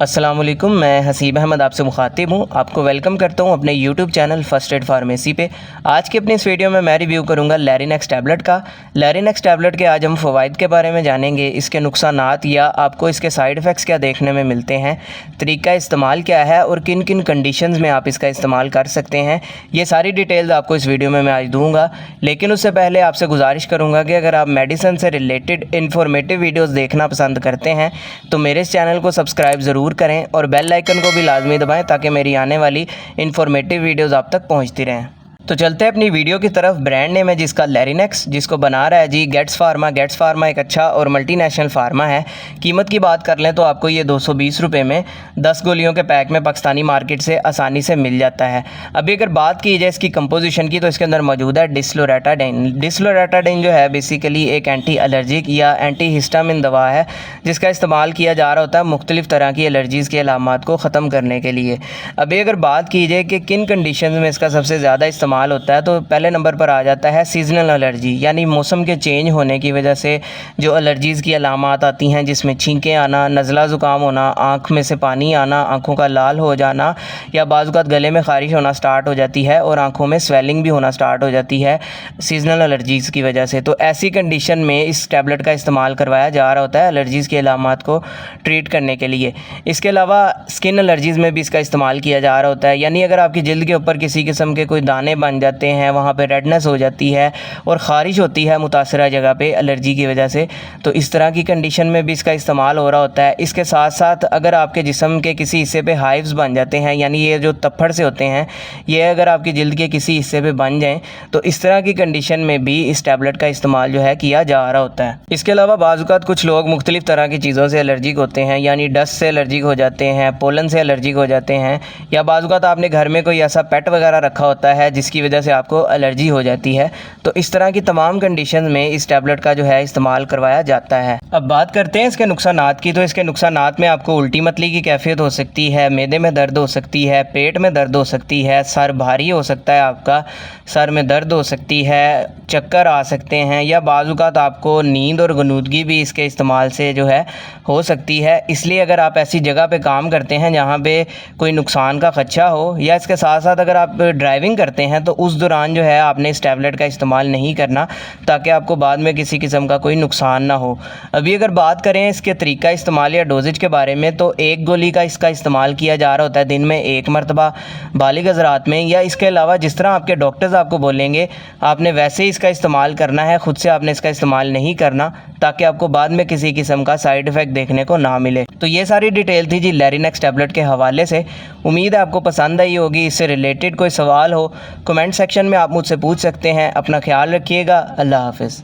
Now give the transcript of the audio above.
अस्सलाम वालेकुम, मैं हसीब अहमद आपसे मुखातिब हूँ। आपको वेलकम करता हूँ अपने YouTube channel first aid pharmacy पे। आज की अपनी इस वीडियो में मैं रिव्यू करूँगा लैरिनेक्स टैबलेट का। लैरिनेक्स टैबलेट के आज हम फ़वाइद के बारे में जानेंगे, इसके नुकसानात या आपको इसके साइड इफ़ेक्ट्स क्या देखने में मिलते हैं, तरीका इस्तेमाल क्या है और किन किन कंडीशंस में आप इसका इस्तेमाल कर सकते हैं। ये सारी डिटेल्स आपको इस वीडियो में मैं आज दूँगा। लेकिन उससे पहले आपसे गुजारिश करूँगा कि अगर आप मेडिसिन से रिलेटेड इन्फॉर्मेटिव वीडियोज़ देखना पसंद करते हैं तो मेरे इस चैनल को सब्सक्राइब ज़रूर करें और बेल आइकन को भी लाजमी दबाएं ताकि मेरी आने वाली इन्फॉर्मेटिव वीडियोज़ आप तक पहुंचती रहें। तो चलते हैं अपनी वीडियो की तरफ। ब्रांड नेम है जिसका लैरिनेक्स, जिसको बना रहा है जी गेट्स फार्मा। गेट्स फार्मा एक अच्छा और मल्टीनेशनल फार्मा है। कीमत की बात कर लें तो आपको ये 220 रुपये में 10 गोलियों के पैक में पाकिस्तानी मार्केट से आसानी से मिल जाता है। अभी अगर बात की जाए इसकी कंपोजिशन की तो इसके अंदर मौजूद है डिस्लोरेटाडाइन। डिस्लोरेटाडाइन जो है बेसिकली एक एंटी एलर्जिक या एंटी हिस्टामिन दवा है जिसका इस्तेमाल किया जा रहा होता है मुख्तलिफ़ तरह की एलर्जीज़ के अलामात को ख़त्म करने के लिए। अभी अगर बात की जाए कि किन कंडीशन में इसका सबसे ज़्यादा इस्तेमाल होता है तो पहले नंबर पर आ जाता है सीजनल एलर्जी, यानी मौसम के चेंज होने की वजह से जो एलर्जीज़ की अलामात आती हैं जिसमें छींकें आना, नज़ला ज़ुकाम होना, आँख में से पानी आना, आँखों का लाल हो जाना या बाज़ गले में ख़ारिश होना स्टार्ट हो जाती है और आँखों में स्वेलिंग भी होना स्टार्ट हो जाती है सीजनल एलर्जीज़ की वजह से। तो ऐसी कंडीशन में इस टैबलेट का इस्तेमाल करवाया जा रहा होता है एलर्जीज़ की अलामात को ट्रीट करने के लिए। इसके अलावा स्किन एलर्जीज़ में भी इसका इस्तेमाल किया जा रहा होता है, यानी अगर आपकी जल्द के ऊपर किसी किस्म के कोई दाने बन जाते हैं, वहाँ पे रेडनेस हो जाती है और ख़ारिश होती है मुतासरा जगह पे एलर्जी की वजह से, तो इस तरह की कंडीशन में भी इसका इस्तेमाल हो रहा होता है। इसके साथ साथ अगर आपके जिस्म के किसी हिस्से पे हाइव्स बन जाते हैं, यानी ये जो तप्पड़ से होते हैं ये अगर आपकी जल्द के किसी हिस्से पे बन जाएँ तो इस तरह की कंडीशन में भी इस टैबलेट का इस्तेमाल जो है किया जा रहा होता है। इसके अलावा बाज़ कुछ लोग मुख्तलिफ़ तरह की चीज़ों से एलर्जिक होते हैं, यानी डस्ट से एलर्जिक हो जाते हैं, पोलन से एलर्जिक हो जाते हैं, या बाज़ आपने घर में कोई ऐसा पेट वगैरह रखा होता है जिसकी वजह से आपको एलर्जी हो जाती है। तो इस तरह की तमाम कंडीशन में इस टैबलेट का जो है इस्तेमाल करवाया जाता है। अब बात करते हैं इसके नुकसानात की। तो इसके नुकसानात में आपको उल्टी मतली की कैफियत हो सकती है, मैदे में दर्द हो सकती है, पेट में दर्द हो सकती है, सर भारी हो सकता है, आपका सर में दर्द हो सकती है, चक्कर आ सकते हैं, या बाज़ आपको नींद और गनूदगी भी इसके इस्तेमाल से जो है हो सकती है। इसलिए अगर आप ऐसी जगह पे काम करते हैं जहाँ पे कोई नुकसान का खदशा हो, या इसके साथ साथ अगर आप ड्राइविंग करते हैं तो उस दौरान जो है आपने इस टैबलेट का इस्तेमाल नहीं करना ताकि आपको बाद में किसी किस्म का कोई नुकसान ना हो। अभी अगर बात करें इसके तरीका इस्तेमाल या डोजेज के बारे में तो एक गोली का इसका इस्तेमाल किया जा रहा होता है दिन में 1 मरतबा बालिग हज़रात में, या इसके अलावा जिस तरह आपके डॉक्टर्स आपको बोलेंगे आपने वैसे ही इसका इस्तेमाल करना है, ख़ुद से आपने इसका इस्तेमाल नहीं करना ताकि आपको बाद में किसी किस्म का साइड इफ़ेक्ट देखने को ना मिले। तो ये सारी डिटेल थी जी लैरिनेक्स टैबलेट के हवाले से। उम्मीद है आपको पसंद आई होगी। इससे रिलेटेड कोई सवाल हो कमेंट सेक्शन में आप मुझसे पूछ सकते हैं। अपना ख्याल रखिएगा। अल्लाह हाफ़िज़।